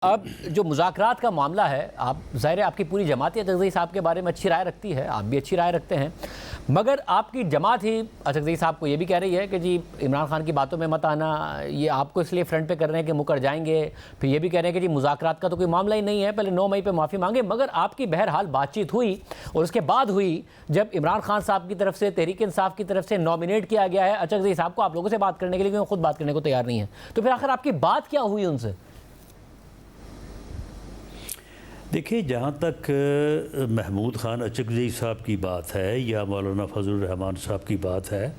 अब जो मुज़ाकरात का मामला है, आप ज़ाहिर है आपकी पूरी जमात ही अचकज़ई साहब के बारे में अच्छी राय रखती है, आप भी अच्छी राय रखते हैं, मगर आपकी जमात ही अचकज़ई साहब को ये भी कह रही है कि जी इमरान खान की बातों में मत आना, ये आपको इसलिए फ्रंट पे कर रहे हैं कि मुकर जाएंगे। फिर ये भी कह रहे हैं कि जी मुज़ाकरात का तो कोई मामला ही नहीं है, पहले 9 मई पे माफ़ी मांगे। मगर आपकी बहरहाल बातचीत हुई और उसके बाद हुई जब इमरान खान साहब की तरफ से, तहरीक इंसाफ की तरफ से नॉमिनेट किया गया है अचकज़ई साहब को आप लोगों से बात करने के लिए, क्योंकि खुद बात करने को तैयार नहीं है। तो फिर आखिर आपकी बात क्या हुई उनसे? देखिए, जहाँ तक महमूद ख़ान अचकज़ई साहब की बात है या मौलाना फजलुर रहमान साहब की बात है,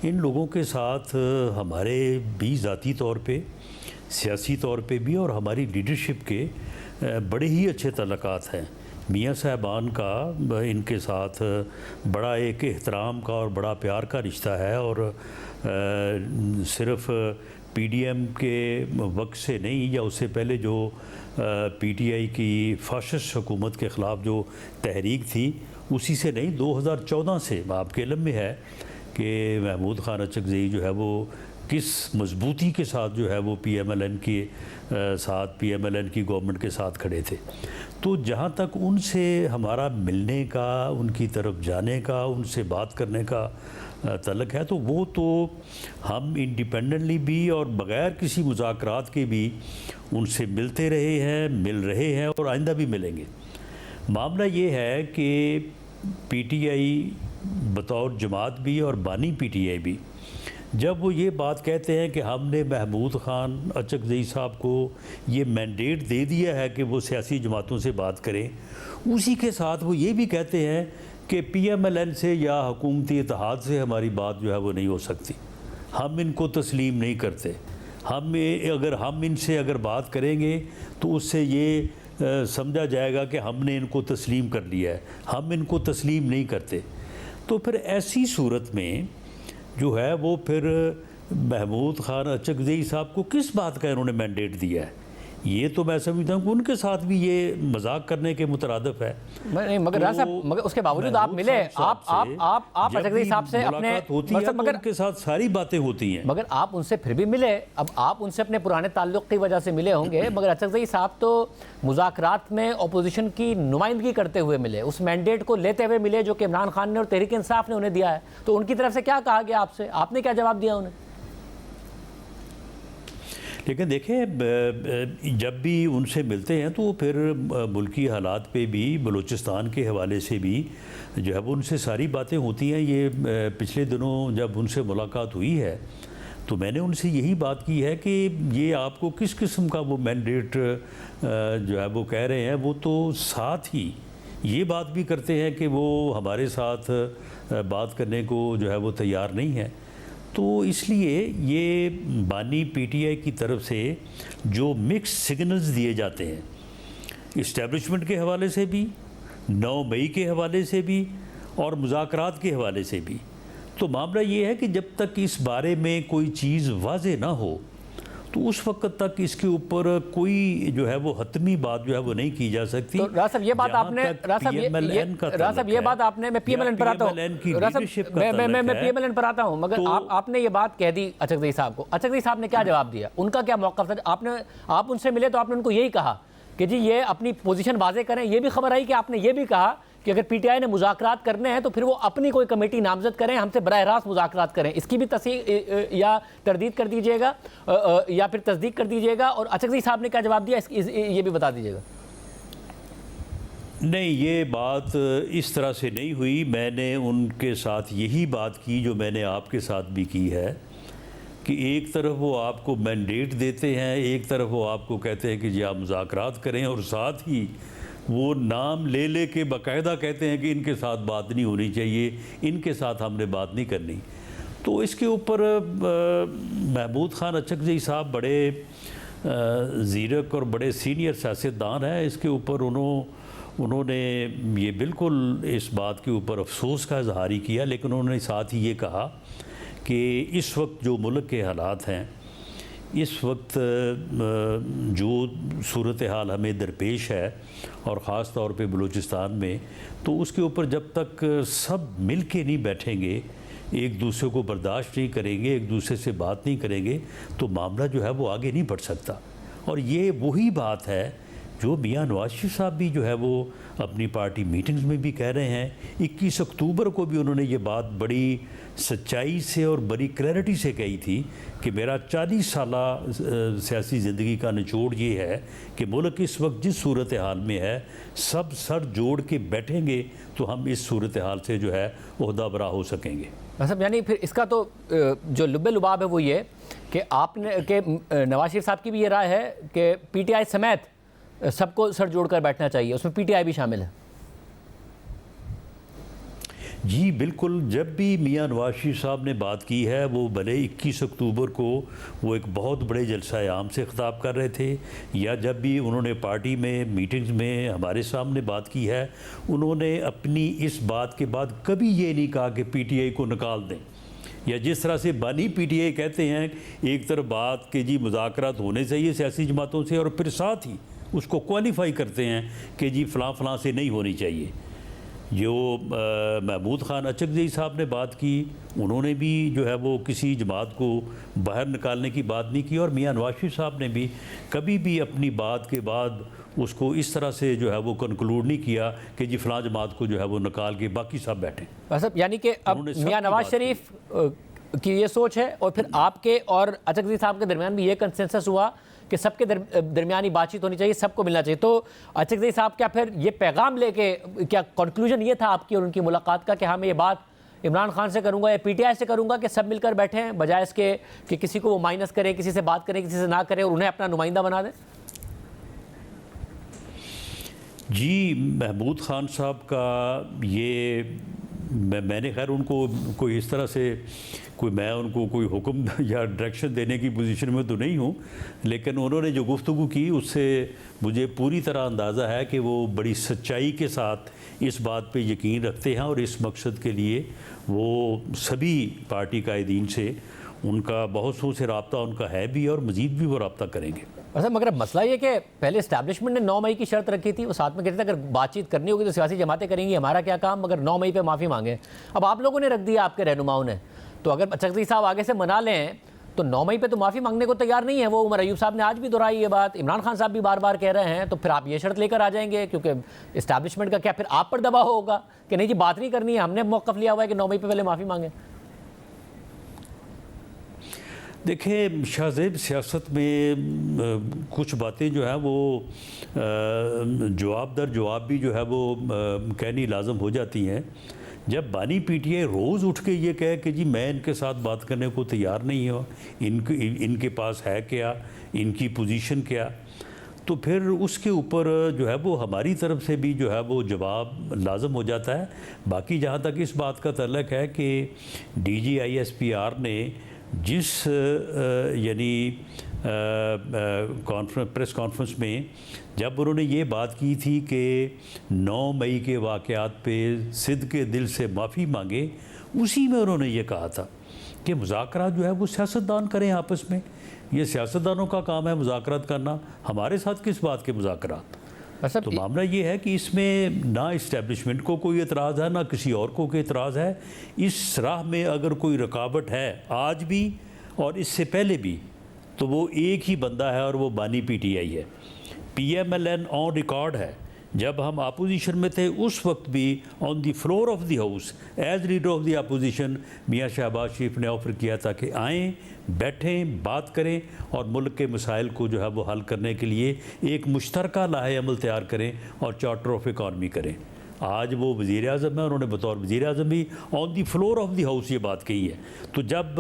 इन लोगों के साथ हमारे भी ज़ाती तौर पे, सियासी तौर पे भी और हमारी लीडरशिप के बड़े ही अच्छे तल्लुकात हैं। मियाँ साहबान का इनके साथ बड़ा एक एहतराम का और बड़ा प्यार का रिश्ता है और सिर्फ़ पीडीएम के वक्त से नहीं या उससे पहले जो पीटीआई की फाशिस्ट हुकूमत के ख़िलाफ़ जो तहरीक थी उसी से नहीं, 2014 से आपके इल्म में है कि महमूद ख़ान अचकज़ई जो है वो किस मजबूती के साथ जो है वो पीएमएलएन के साथ, पीएमएलएन की गवर्नमेंट के साथ खड़े थे। तो जहाँ तक उनसे हमारा मिलने का, उनकी तरफ जाने का, उनसे बात करने का तल्लुक़ है, तो वो तो हम इंडिपेंडेंटली भी और बग़ैर किसी मुज़ाकरात के भी उनसे मिलते रहे हैं, मिल रहे हैं और आइंदा भी मिलेंगे। मामला ये है कि पीटीआई बतौर जमात भी और बानी पीटीआई भी जब वो ये बात कहते हैं कि हमने महमूद ख़ान अचकज़ई साहब को ये मैंडेट दे दिया है कि वो सियासी जमातों से बात करें, उसी के साथ वो ये भी कहते हैं कि पीएमएलएन से या हुकूमती इत्तेहाद से हमारी बात जो है वो नहीं हो सकती, हम इनको तस्लीम नहीं करते, अगर हम इनसे अगर बात करेंगे तो उससे ये समझा जाएगा कि हमने इनको तस्लीम कर लिया है, हम इनको तस्लीम नहीं करते। तो फिर ऐसी सूरत में जो है वो फिर महमूद ख़ान अचकज़ई साहब को किस बात का इन्होंने मैंडेट दिया है, ये तो मैं समझता हूँ कि उनके साथ भी ये मजाक करने के मुतरादिफ है। नहीं, मगर राजा साहब, मगर उसके बावजूद आप मिले, आप अचकज़ई साहब से अपने होती है, मगर उनके साथ सारी बातें होती हैं, मगर आप उनसे फिर भी मिले। अब आप उनसे अपने पुराने ताल्लुक़ की वजह से मिले होंगे, मगर अचकज़ई साहब तो मुज़ाकरात में अपोजिशन की नुमाइंदगी करते हुए मिले, उस मैंडेट को लेते हुए मिले जो कि इमरान खान ने और तहरीक इंसाफ ने उन्हें दिया है। तो उनकी तरफ से क्या कहा गया आपसे, आपने क्या जवाब दिया उन्हें? लेकिन देखें, जब भी उनसे मिलते हैं तो फिर मुल्की हालात पे भी, बलूचिस्तान के हवाले से भी जो है वो उनसे सारी बातें होती हैं। ये पिछले दिनों जब उनसे मुलाकात हुई है तो मैंने उनसे यही बात की है कि ये आपको किस किस्म का वो मैंडेट जो है वो कह रहे हैं, वो तो साथ ही ये बात भी करते हैं कि वो हमारे साथ बात करने को जो है वो तैयार नहीं है। तो इसलिए ये बानी पीटीआई की तरफ से जो मिक्स सिग्नल्स दिए जाते हैं, इस्टेब्लिशमेंट के हवाले से भी, 9 मई के हवाले से भी और मुज़ाकरात के हवाले से भी, तो मामला ये है कि जब तक इस बारे में कोई चीज़ वाज़े ना हो तो उस वक्त तक इसके ऊपर कोई जो है वो हतमी बात जो है वो नहीं की जा सकती। तो राज साहब, ये बात आपने, राज साहब ये बात आपने, मैं पीएमएलएन पर आता हूँ, मैं पीएमएलएन पर आता हूँ, मगर आपने ये बात कह दी अचकज़ई साहब को, अचकज़ई साहब ने क्या जवाब दिया, उनका क्या मौक़िफ़ था? आप उनसे मिले तो आपने उनको यही कहा कि जी ये अपनी पोजीशन वाज़े करें। ये भी खबर आई कि आपने ये भी कहा कि अगर पीटीआई ने मुज़ाकरात करने हैं तो फिर वो अपनी कोई कमेटी नामज़द करें, हमसे बराह रास्त मुज़ाकरात करें। इसकी भी तस्दीक या तरदीद कर दीजिएगा या फिर तस्दीक कर दीजिएगा, और अचकज़ई साहब ने क्या जवाब दिया ये भी बता दीजिएगा। नहीं, ये बात इस तरह से नहीं हुई। मैंने उनके साथ यही बात की जो मैंने आपके साथ भी की है कि एक तरफ वो आपको मैंडेट देते हैं, एक तरफ वो आपको कहते हैं कि जी आप मुज़ाकरात करें, और साथ ही वो नाम ले ले के बाकायदा कहते हैं कि इनके साथ बात नहीं होनी चाहिए, इनके साथ हमने बात नहीं करनी। तो इसके ऊपर महमूद ख़ान अचकज़ई साहब बड़े ज़ीरक और बड़े सीनियर सियासतदान हैं। इसके ऊपर उन्होंने ये बिल्कुल इस बात के ऊपर अफसोस का इजहार ही किया, लेकिन उन्होंने साथ ही ये कहा कि इस वक्त जो मुल्क के हालात हैं, इस वक्त जो सूरत हाल हमें दरपेश है और ख़ास तौर पे बलूचिस्तान में, तो उसके ऊपर जब तक सब मिल के नहीं बैठेंगे, एक दूसरे को बर्दाश्त नहीं करेंगे, एक दूसरे से बात नहीं करेंगे, तो मामला जो है वो आगे नहीं बढ़ सकता। और ये वही बात है जो मियां नवाज शरीफ साहब भी जो है वो अपनी पार्टी मीटिंग्स में भी कह रहे हैं। 21 अक्टूबर को भी उन्होंने ये बात बड़ी सच्चाई से और बड़ी क्लैरिटी से कही थी कि मेरा 40 साला सियासी ज़िंदगी का निचोड़ ये है कि मुल्क इस वक्त जिस सूरत हाल में है, सब सर जोड़ के बैठेंगे तो हम इस सूरत हाल से जो है ओहदा बरा हो सकेंगे। मतलब यानी फिर इसका तो जो लुब्बे लुबाब है वो ये कि आपने कि नवाज शरीफ साहब की भी ये राय है कि पीटीआई समेत सबको सर जोड़कर बैठना चाहिए, उसमें पीटीआई भी शामिल है। जी बिल्कुल, जब भी मियां नवाज शरीफ साहब ने बात की है वो भले 21 अक्टूबर को वो एक बहुत बड़े जलसा आम से ख़िताब कर रहे थे, या जब भी उन्होंने पार्टी में मीटिंग्स में हमारे सामने बात की है, उन्होंने अपनी इस बात के बाद कभी ये नहीं कहा कि पीटीआई को निकाल दें, या जिस तरह से बानी पीटीआई कहते हैं एक तरफ बात कि जी मुज़ाकरात होने चाहिए सियासी जमातों से और फिर साथ ही उसको क्वालिफाई करते हैं कि जी फ़लाँ फ़लाँ से नहीं होनी चाहिए। जो महमूद ख़ान अचकज़ई साहब ने बात की, उन्होंने भी जो है वो किसी जमात को बाहर निकालने की बात नहीं की, और मियां नवाज शरीफ साहब ने भी कभी भी अपनी बात के बाद उसको इस तरह से जो है वो कंक्लूड नहीं किया कि जी फ़लाँ जमात को जो है वो निकाल के बाकी सब बैठें। मतलब यानी कि अब मियां नवाज शरीफ की ये सोच है और फिर आपके और अचकज़ई साहब के दरमियान भी ये कंसेंसस हुआ कि सबके दरमियानी बातचीत होनी चाहिए, सबको मिलना चाहिए। तो अचकज़ई साहब क्या फिर ये पैगाम लेके, क्या कंक्लूजन ये था आपकी और उनकी मुलाकात का कि हाँ मैं ये बात इमरान खान से करूंगा या पीटीआई से करूंगा कि सब मिलकर बैठे हैं, बजाय इसके कि किसी को वो माइनस करे, किसी से बात करे, किसी से ना करे और उन्हें अपना नुमाइंदा बना दें? जी महमूद ख़ान साहब का ये मैंने खैर उनको कोई इस तरह से मैं उनको कोई हुक्म या डायरेक्शन देने की पोजीशन में तो नहीं हूँ, लेकिन उन्होंने जो गुफ्तगू की उससे मुझे पूरी तरह अंदाज़ा है कि वो बड़ी सच्चाई के साथ इस बात पे यकीन रखते हैं और इस मकसद के लिए वो सभी पार्टी कायदीन से उनका बहुत सौ से रब्ता उनका है भी और मज़ीद भी वो रब्ता करेंगे। अच्छा, मगर मसला ये कि पहले इस्टेब्लिशमेंट ने 9 मई की शर्त रखी थी, वो साथ में कहते थे अगर बातचीत करनी होगी तो सियासी जमातें करेंगी, हमारा क्या काम, मगर 9 मई पे माफ़ी मांगे। अब आप लोगों ने रख दिया, आपके रहनुमाओं ने, तो अगर अचकज़ई साहब आगे से मना लें तो 9 मई पे तो माफ़ी मांगने को तैयार नहीं है वो। उमर अयूब साहब ने आज भी दोहराई ये बात, इमरान खान साहब भी बार बार कह रहे हैं, तो फिर आप ये शर्त लेकर आ जाएंगे क्योंकि इस्टेब्लिशमेंट का क्या फिर आप पर दबाव होगा कि नहीं जी बात नहीं करनी है, हमने मौक़िफ़ लिया हुआ है कि 9 मई पे पहले माफ़ी मांगे? देखिए शाहज़ेब, सियासत में कुछ बातें जो है वो जवाब दर जवाब भी जो है वो कहनी लाजम हो जाती हैं। जब बानी पीटीआई रोज़ उठ के ये कहे कि जी मैं इनके साथ बात करने को तैयार नहीं हूँ, इनके पास है क्या, इनकी पोजीशन क्या, तो फिर उसके ऊपर जो है वो हमारी तरफ से भी जो है वो जवाब लाजम हो जाता है। बाकी जहाँ तक इस बात का तल्लक है कि DGISPR ने जिस यानी प्रेस कॉन्फ्रेंस में जब उन्होंने ये बात की थी कि 9 मई के वाक़यात पे सिद्ध के दिल से माफ़ी मांगे, उसी में उन्होंने ये कहा था कि मुज़ाकरात जो है वो सियासतदान करें आपस में, ये सियासतदानों का काम है मुज़ाकरात करना, हमारे साथ किस बात के मुज़ाकरात। तो मामला ये है कि इसमें ना इस्टेब्लिशमेंट को कोई एतराज़ है ना किसी और को कोई एतराज़ है। इस राह में अगर कोई रुकावट है आज भी और इससे पहले भी, तो वो एक ही बंदा है और वो बानी पीटीआई है। PMLN ऑन रिकॉर्ड है, जब हम अपोजिशन में थे उस वक्त भी on the floor of the house as leader of the opposition Miyan Shahbaz Sharif ने ऑफ़र किया था कि आएँ, बैठें, बात करें और मुल्क के मसाइल को जो है वो हल करने के लिए एक मुश्तरका लाहे अमल तैयार करें और चार्टर ऑफ इकॉनमी करें। आज वो वज़ीर आज़म है, उन्होंने बतौर वज़ीर आज़म भी on the floor of the house ये बात कही है। तो जब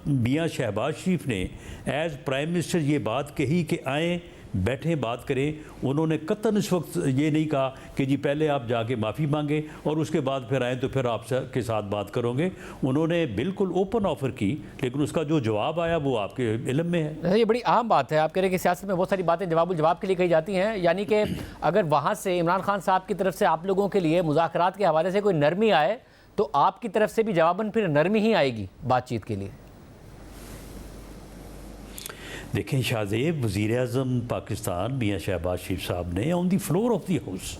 मियां शहबाज शरीफ ने एज़ प्राइम मिनिस्टर ये बात कही कि आएँ, बैठें, बात करें, उन्होंने कतन इस वक्त ये नहीं कहा कि जी पहले आप जाके माफ़ी मांगे और उसके बाद फिर आएँ तो फिर आपके साथ बात करोगे। उन्होंने बिल्कुल ओपन ऑफ़र की, लेकिन उसका जो जवाब आया वो आपके इल्म में है। ये बड़ी अहम बात है। आप कह रहे हैं कि सियासत में बहुत सारी बातें जवाब के लिए कही जाती हैं, यानी कि अगर वहाँ से इमरान खान साहब की तरफ से आप लोगों के लिए मुज़ाकरात के हवाले से कोई नरमी आए तो आपकी तरफ से भी जवाबन फिर नरमी ही आएगी बातचीत के लिए। देखें शाहज़ेब, वज़ीर आज़म पाकिस्तान मियां शहबाज शरीफ साहब ने on the floor of the house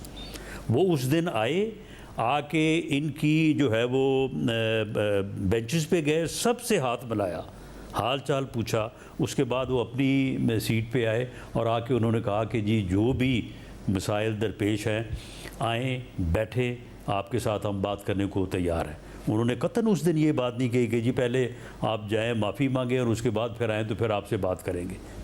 वो उस दिन आए, आके इनकी जो है वो बेंचेस पे गए, सबसे हाथ मिलाया हाल चाल पूछा, उसके बाद वो अपनी सीट पे आए और आके उन्होंने कहा कि जी जो भी मसाइल दरपेश हैं आएँ, बैठें, आपके साथ हम बात करने को तैयार हैं। उन्होंने कतन उस दिन ये बात नहीं कही कि जी पहले आप जाएं, माफ़ी मांगें और उसके बाद फिर आएँ तो फिर आपसे बात करेंगे।